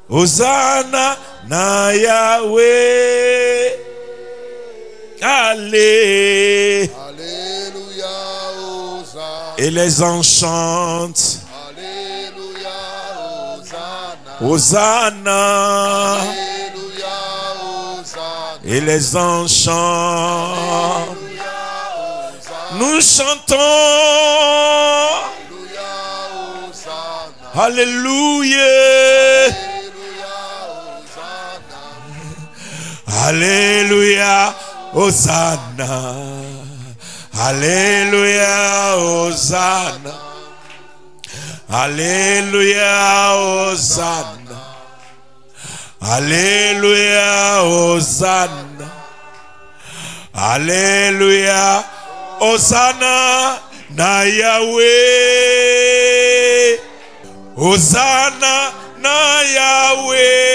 Hosanna, na Yahweh. Allez. Alléluia, Hosanna. Et les anges chantent. Alléluia, Hosanna. Hosanna. Alléluia, Hosanna. Et les anges chantent. Nous chantons. Alléluia. Alléluia, Hosanna. Alléluia, Hosanna. Alléluia, Hosanna. Alléluia, Hosanna. Alléluia, Hosanna, na Yahweh. Hosanna, na Yahweh.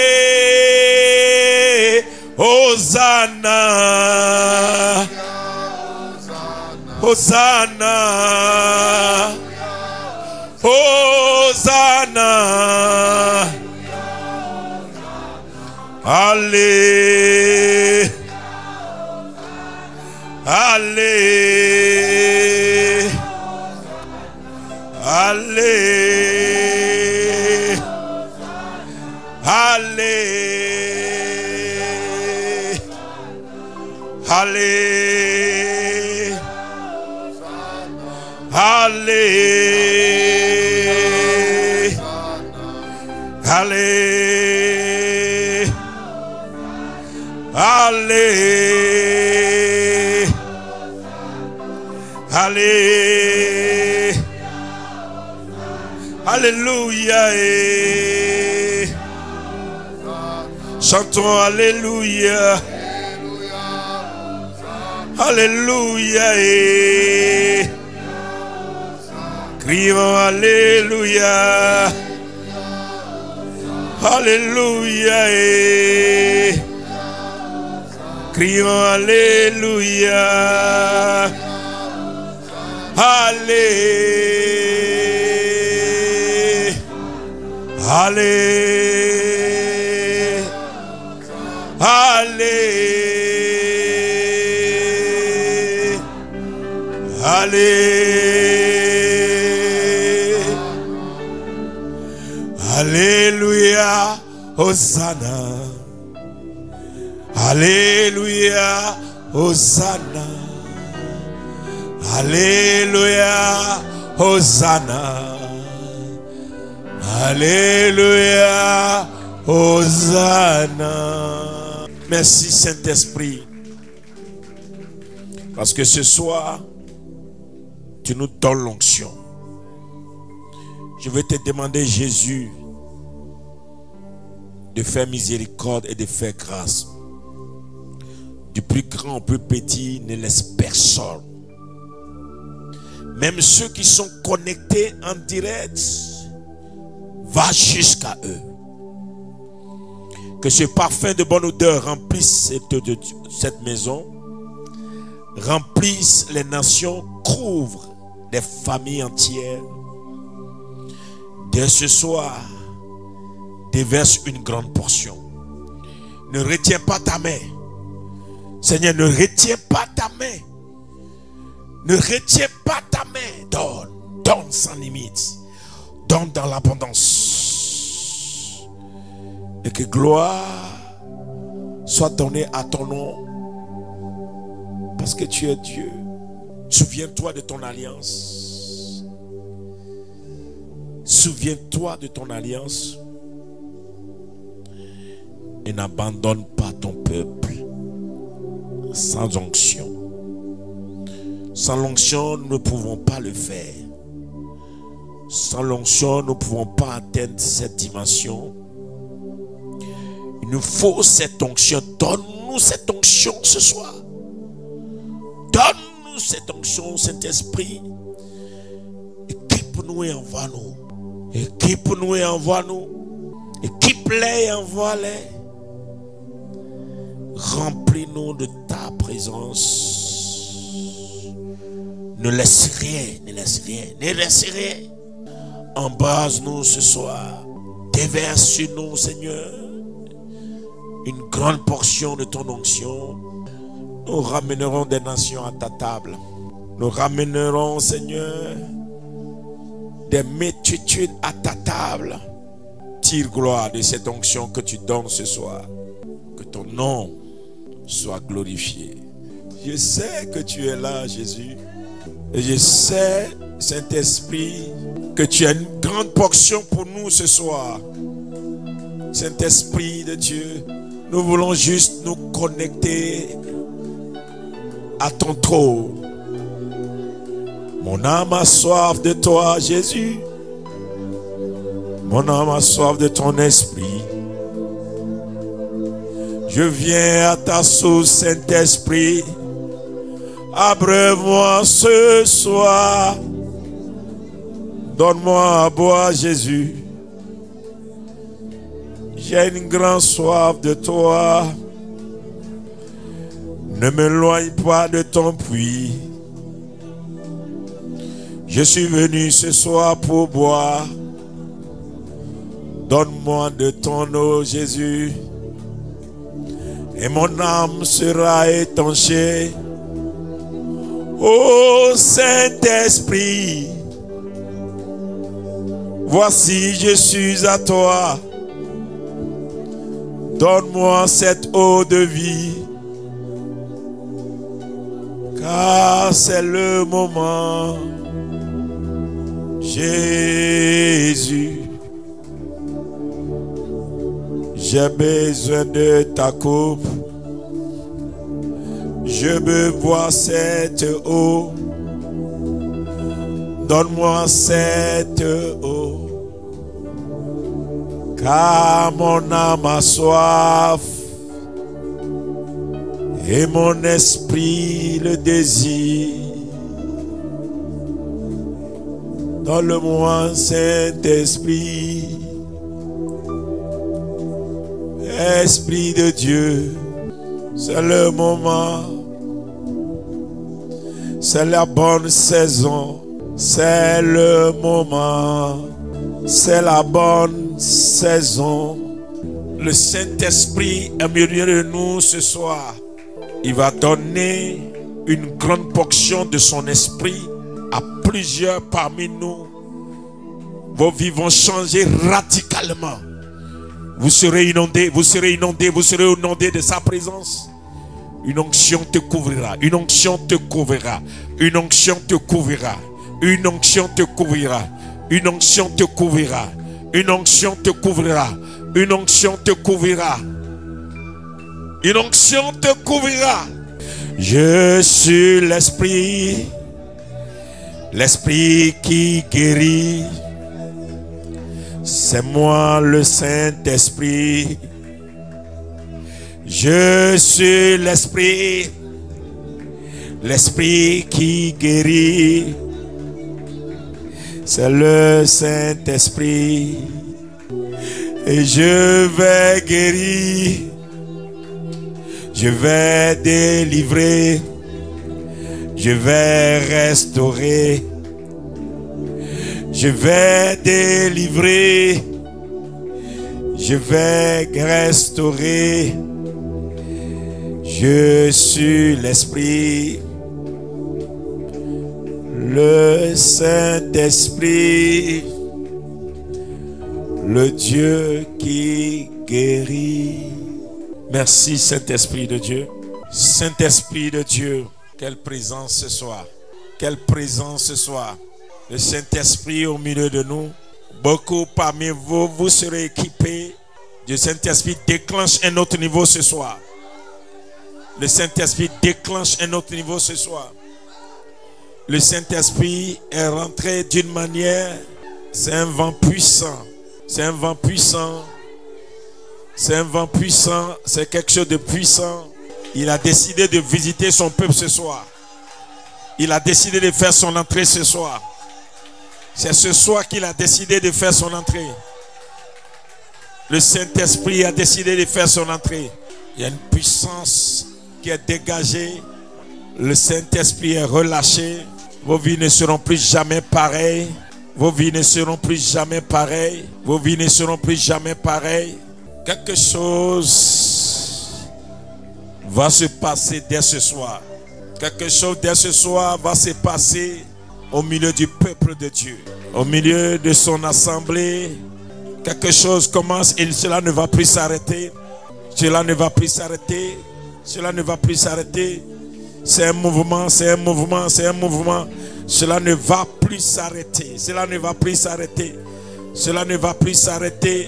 Hosanna. Hosanna. Hosanna. Allez. Allez. Allez. Allez. Allez. Allez. Allez, allez, allez, alléluia. Chantons alléluia, alléluia. Crions alléluia, alléluia. Crions alléluia, allez, allez, allez, allez, alléluia, Hosanna, alléluia, Hosanna, alléluia, Hosanna, alléluia, Hosanna. Merci Saint-Esprit, parce que ce soir, tu nous donnes l'onction. Je vais te demander, Jésus, de faire miséricorde et de faire grâce. Du plus grand au plus petit, ne laisse personne. Même ceux qui sont connectés en direct, va jusqu'à eux. Que ce parfum de bonne odeur remplisse cette maison, remplisse les nations, couvre des familles entières. Dès ce soir, déverse une grande portion. Ne retiens pas ta main. Seigneur, ne retiens pas ta main. Ne retiens pas ta main. Donne, donne sans limite. Donne dans l'abondance. Et que gloire soit donnée à ton nom. Parce que tu es Dieu. Souviens-toi de ton alliance. Souviens-toi de ton alliance. Et n'abandonne pas ton peuple sans onction. Sans l'onction, nous ne pouvons pas le faire. Sans l'onction, nous ne pouvons pas atteindre cette dimension. Il nous faut cette onction. Donne-nous cette onction ce soir. Donne-nous cette onction, Saint-Esprit. Équipe-nous et envoie-nous. Équipe-nous et envoie-nous. Équipe-les et envoie-les. Remplis-nous de ta présence. Ne laisse rien, ne laisse rien, ne laisse rien. Embrase-nous ce soir. Déverse sur nous, Seigneur, une grande portion de ton onction. Nous ramènerons des nations à ta table. Nous ramènerons, Seigneur, des multitudes à ta table. Tire gloire de cette onction que tu donnes ce soir. Que ton nom soit glorifié. Je sais que tu es là, Jésus. Et je sais, Saint-Esprit, que tu as une grande portion pour nous ce soir. Saint-Esprit de Dieu, nous voulons juste nous connecter à ton trône. Mon âme a soif de toi, Jésus. Mon âme a soif de ton esprit. Je viens à ta source, Saint-Esprit. Abreuve-moi ce soir. Donne-moi à boire, Jésus. J'ai une grande soif de toi. Ne m'éloigne pas de ton puits. Je suis venu ce soir pour boire. Donne-moi de ton eau, Jésus. Et mon âme sera étanchée. Ô Saint-Esprit, voici je suis à toi. Donne-moi cette eau de vie, car c'est le moment. J'ai besoin de ta coupe. Je veux boire cette eau. Donne-moi cette eau. Car mon âme a soif. Et mon esprit le désire. Donne-moi Saint-Esprit. Esprit de Dieu, c'est le moment, c'est la bonne saison, c'est le moment, c'est la bonne saison. Le Saint-Esprit est au milieu de nous ce soir. Il va donner une grande portion de son esprit à plusieurs parmi nous. Vos vies vont changer radicalement. Vous serez inondés, vous serez inondés, vous serez inondés de sa présence. Une onction te couvrira, une onction te couvrira, une onction te couvrira, une onction te couvrira, une onction te couvrira, une onction te couvrira, une onction te couvrira, une onction te couvrira. Je suis l'esprit, l'esprit qui guérit. C'est moi le Saint-Esprit. Je suis l'esprit, l'esprit qui guérit. C'est le Saint-Esprit. Et je vais guérir. Je vais délivrer. Je vais restaurer. Je vais délivrer, je vais restaurer. Je suis l'Esprit, le Saint-Esprit, le Dieu qui guérit. Merci Saint-Esprit de Dieu. Saint-Esprit de Dieu, quelle présence ce soir. Quelle présence ce soir. Le Saint-Esprit au milieu de nous. Beaucoup parmi vous, vous serez équipés. Le Saint-Esprit déclenche un autre niveau ce soir. Le Saint-Esprit déclenche un autre niveau ce soir. Le Saint-Esprit est rentré d'une manière. C'est un vent puissant. C'est un vent puissant. C'est un vent puissant. C'est quelque chose de puissant. Il a décidé de visiter son peuple ce soir. Il a décidé de faire son entrée ce soir. C'est ce soir qu'il a décidé de faire son entrée. Le Saint-Esprit a décidé de faire son entrée. Il y a une puissance qui est dégagée. Le Saint-Esprit est relâché. Vos vies ne seront plus jamais pareilles. Vos vies ne seront plus jamais pareilles. Vos vies ne seront plus jamais pareilles. Quelque chose va se passer dès ce soir. Quelque chose dès ce soir va se passer au milieu du peuple de Dieu, au milieu de son assemblée. Quelque chose commence et cela ne va plus s'arrêter. Cela ne va plus s'arrêter. Cela ne va plus s'arrêter. C'est un mouvement, c'est un mouvement, c'est un mouvement. Cela ne va plus s'arrêter. Cela ne va plus s'arrêter. Cela ne va plus s'arrêter.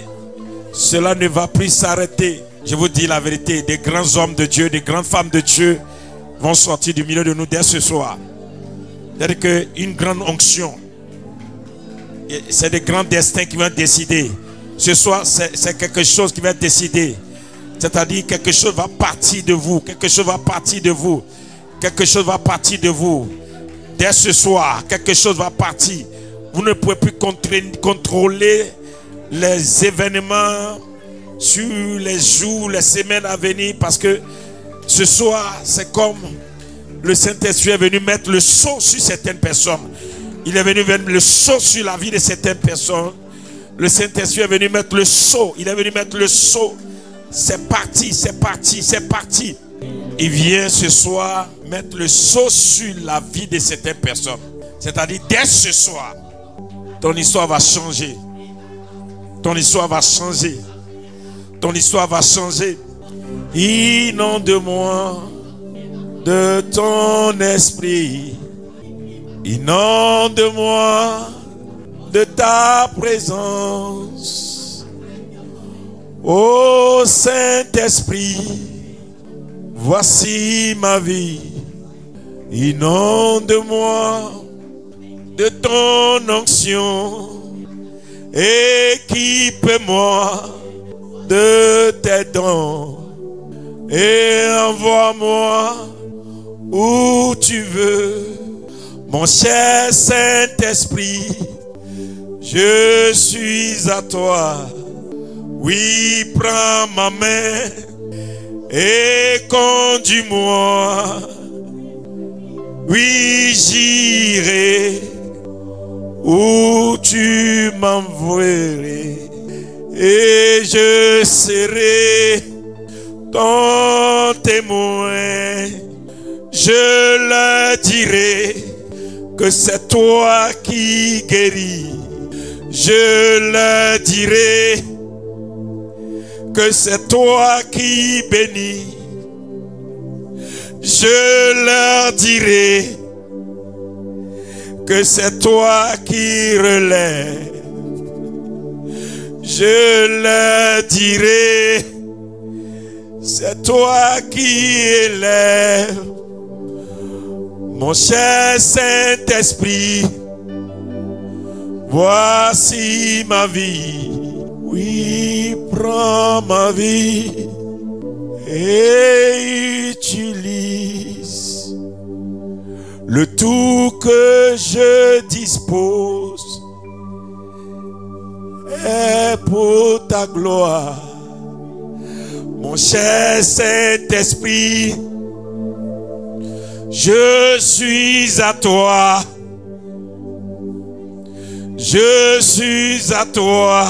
Cela ne va plus s'arrêter. Je vous dis la vérité, des grands hommes de Dieu, des grandes femmes de Dieu vont sortir du milieu de nous dès ce soir. C'est-à-dire qu'une grande onction, c'est des grands destins qui vont décider. Ce soir, c'est quelque chose qui va décider. C'est-à-dire quelque chose va partir de vous. Quelque chose va partir de vous. Quelque chose va partir de vous. Dès ce soir, quelque chose va partir. Vous ne pouvez plus contrôler les événements sur les jours, les semaines à venir, parce que ce soir, c'est comme le Saint-Esprit est venu mettre le sceau sur certaines personnes. Il est venu mettre le sceau sur la vie de certaines personnes. Le Saint-Esprit est venu mettre le sceau. Il est venu mettre le sceau. C'est parti, c'est parti, c'est parti. Il vient ce soir mettre le sceau sur la vie de certaines personnes. C'est-à-dire, dès ce soir, ton histoire va changer. Ton histoire va changer. Ton histoire va changer. Inonde-moi de ton esprit. Inonde-moi de ta présence. Ô Saint-Esprit, voici ma vie. Inonde-moi de ton onction. Équipe-moi de tes dons. Et envoie-moi où tu veux. Mon cher Saint-Esprit, je suis à toi. Oui, prends ma main et conduis-moi. Oui, j'irai où tu m'envoierais et je serai ton témoin. Je leur dirai que c'est toi qui guéris. Je leur dirai que c'est toi qui bénis. Je leur dirai que c'est toi qui relèves. Je leur dirai, c'est toi qui élèves. Mon cher Saint-Esprit, voici ma vie. Oui, prends ma vie et utilise le tout que je dispose est pour ta gloire. Mon cher Saint-Esprit, je suis à toi. Je suis à toi.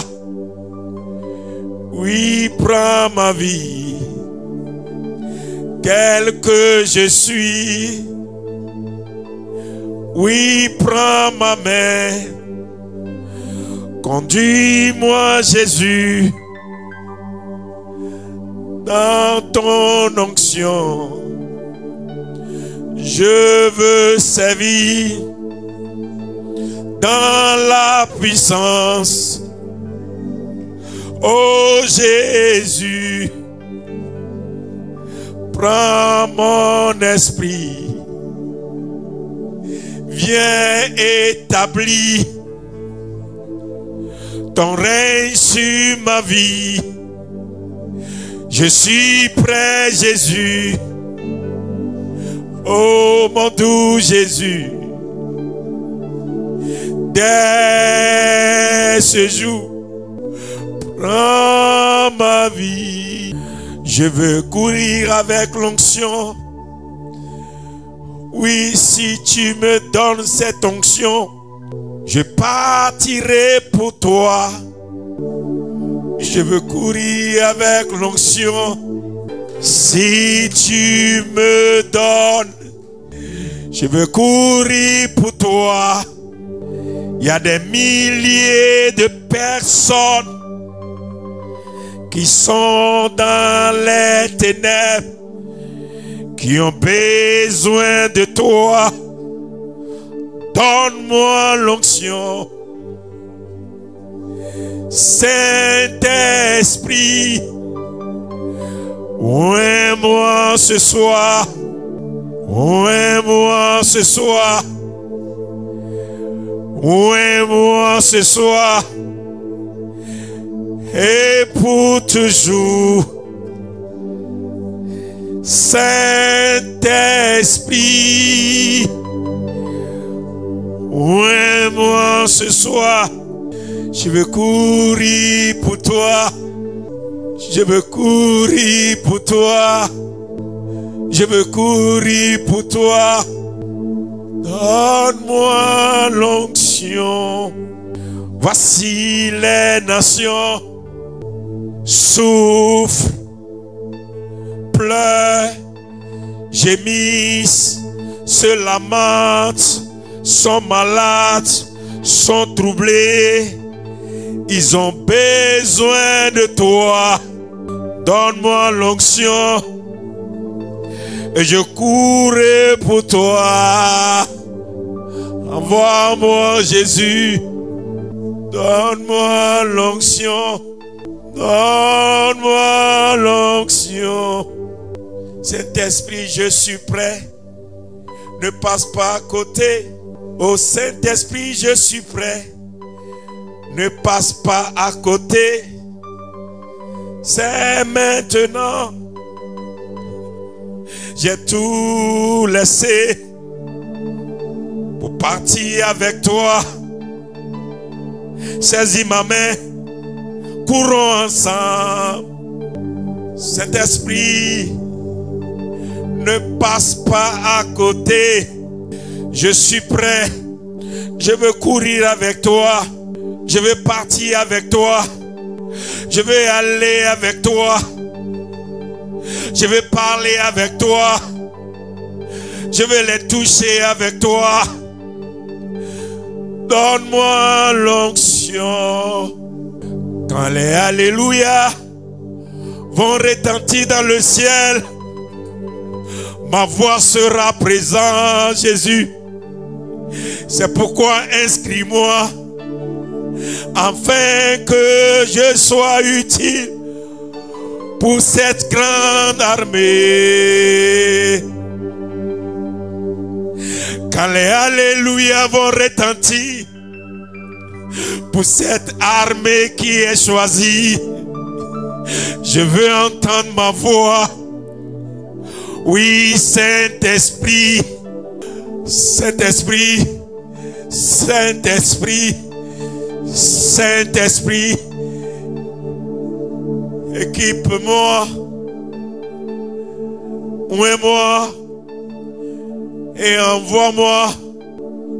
Oui, prends ma vie. Quel que je suis. Oui, prends ma main. Conduis-moi, Jésus, dans ton onction. Je veux servir dans la puissance. Oh Jésus, prends mon esprit, viens établir ton règne sur ma vie. Je suis prêt, Jésus. Oh mon doux Jésus, dès ce jour, prends ma vie. Je veux courir avec l'onction. Oui, si tu me donnes cette onction, je partirai pour toi. Je veux courir avec l'onction. Si tu me donnes, je veux courir pour toi. Il y a des milliers de personnes qui sont dans les ténèbres, qui ont besoin de toi. Donne-moi l'onction. Saint-Esprit, oins-moi ce soir. Oins-moi ce soir. Oins-moi ce soir. Et pour toujours. Saint-Esprit, oins-moi ce soir. Je veux courir pour toi. Je veux courir pour toi. Je veux courir pour toi. Donne-moi l'onction. Voici les nations. Souffre, pleure, gémissent, se lamentent, sont malades, sont troublés. Ils ont besoin de toi. Donne-moi l'onction et je courrai pour toi. Envoie-moi Jésus. Donne-moi l'onction. Donne-moi l'onction. Saint-Esprit, je suis prêt. Ne passe pas à côté. Ô Saint-Esprit, je suis prêt. Ne passe pas à côté. C'est maintenant. J'ai tout laissé pour partir avec toi. Saisis ma main. Courons ensemble. Saint-Esprit, ne passe pas à côté. Je suis prêt. Je veux courir avec toi. Je veux partir avec toi. Je veux aller avec toi. Je veux parler avec toi. Je veux les toucher avec toi. Donne-moi l'onction. Quand les alléluia vont retentir dans le ciel, ma voix sera présente, Jésus. C'est pourquoi inscris-moi, afin que je sois utile pour cette grande armée. Quand les alléluia vont retentir pour cette armée qui est choisie, je veux entendre ma voix. Oui, Saint-Esprit, Saint-Esprit, Saint-Esprit, Saint-Esprit, équipe-moi, ouvre-moi et envoie-moi.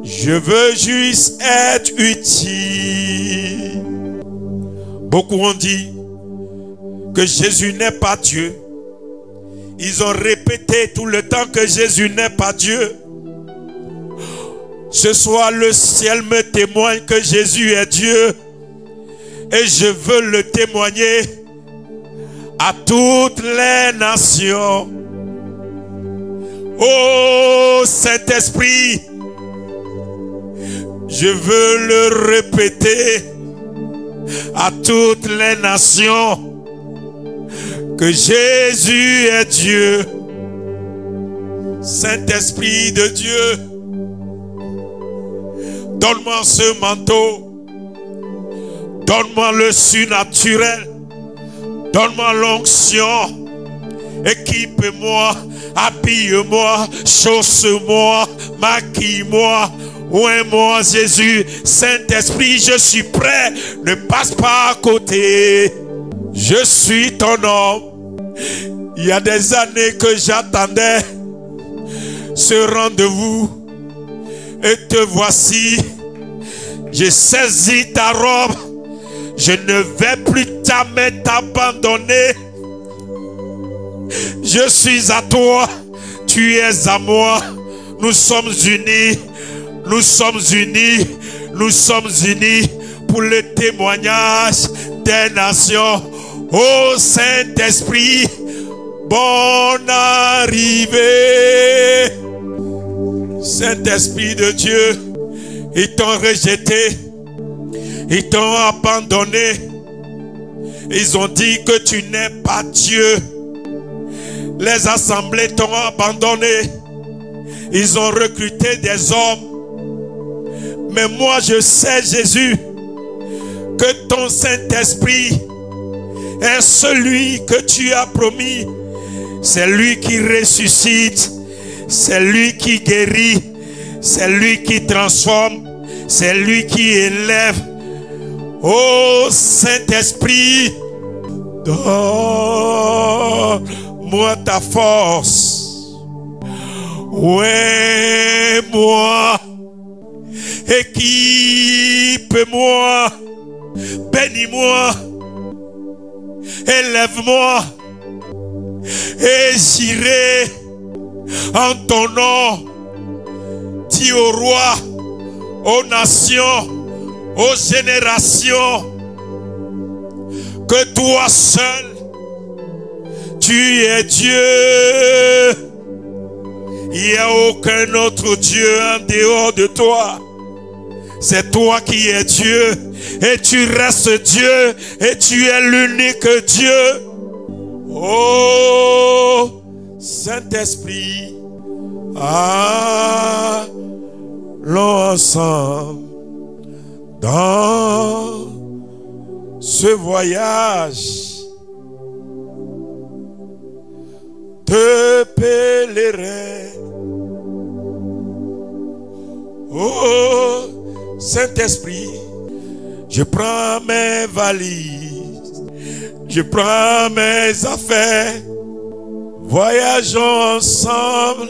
Je veux juste être utile. Beaucoup ont dit que Jésus n'est pas Dieu. Ils ont répété tout le temps que Jésus n'est pas Dieu. Ce soir, le ciel me témoigne que Jésus est Dieu. Et je veux le témoigner à toutes les nations. Oh Saint-Esprit, je veux le répéter à toutes les nations que Jésus est Dieu. Saint-Esprit de Dieu, donne-moi ce manteau, donne-moi le surnaturel, donne-moi l'onction, équipe-moi, habille-moi, chausse-moi, maquille-moi, oins-moi Jésus. Saint-Esprit, je suis prêt, ne passe pas à côté. Je suis ton homme. Il y a des années que j'attendais ce rendez-vous. Et te voici. J'ai saisi ta robe. Je ne vais plus jamais t'abandonner. Je suis à toi. Tu es à moi. Nous sommes unis. Nous sommes unis. Nous sommes unis pour le témoignage des nations. Ô Saint-Esprit, bonne arrivée. Saint-Esprit de Dieu, ils t'ont rejeté, ils t'ont abandonné. Ils ont dit que tu n'es pas Dieu. Les assemblées t'ont abandonné. Ils ont recruté des hommes. Mais moi je sais, Jésus, que ton Saint-Esprit est celui que tu as promis. C'est lui qui ressuscite. C'est lui qui guérit. C'est lui qui transforme. C'est lui qui élève. Oh Saint-Esprit, donne-moi ta force. Ouais, moi. Équipe-moi. Bénis-moi. Élève-moi et j'irai en ton nom. Dis au roi, aux nations, aux générations, que toi seul, tu es Dieu. Il n'y a aucun autre Dieu en dehors de toi. C'est toi qui es Dieu et tu restes Dieu et tu es l'unique Dieu. Oh Saint-Esprit, allons ensemble dans ce voyage de pèlerin. Oh Saint-Esprit, je prends mes valises, je prends mes affaires, voyageons ensemble,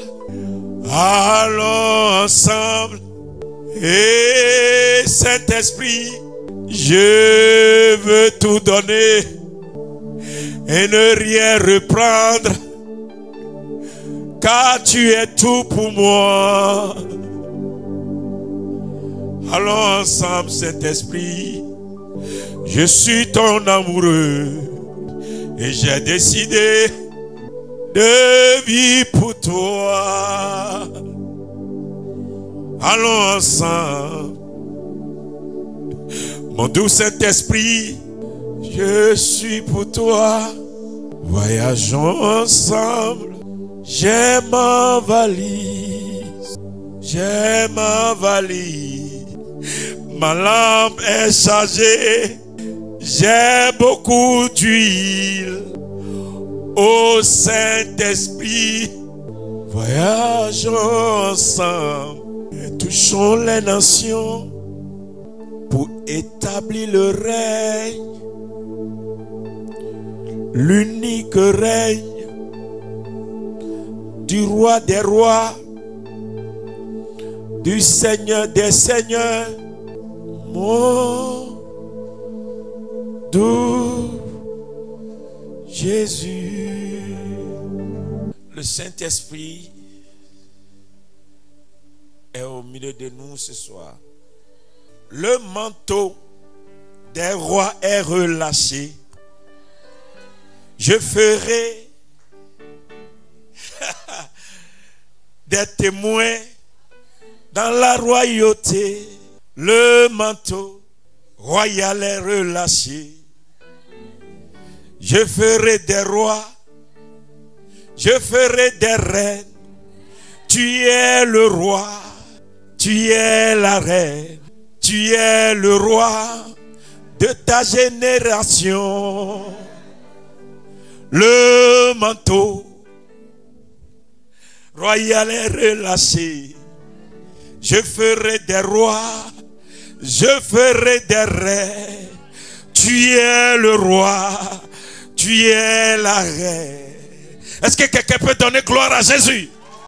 allons ensemble. Et Saint-Esprit, je veux tout donner et ne rien reprendre, car tu es tout pour moi. Allons ensemble, Saint-Esprit. Je suis ton amoureux et j'ai décidé de vivre pour toi. Allons ensemble. Mon doux Saint-Esprit, je suis pour toi. Voyageons ensemble. J'ai ma valise. J'ai ma valise. Ma lampe est chargée. J'ai beaucoup d'huile. Ô Saint-Esprit, voyageons ensemble et touchons les nations pour établir le règne, l'unique règne du roi des rois, du Seigneur des seigneurs, mon doux Jésus. Le Saint-Esprit est au milieu de nous ce soir. Le manteau des rois est relâché. Je ferai des témoins dans la royauté. Le manteau royal est relâché. Je ferai des rois, je ferai des reines. Tu es le roi, tu es la reine, tu es le roi de ta génération. Le manteau royal est relâché. Je ferai des rois, je ferai des reines. Tu es le roi, tu es la reine. Est-ce que quelqu'un peut donner gloire à Jésus?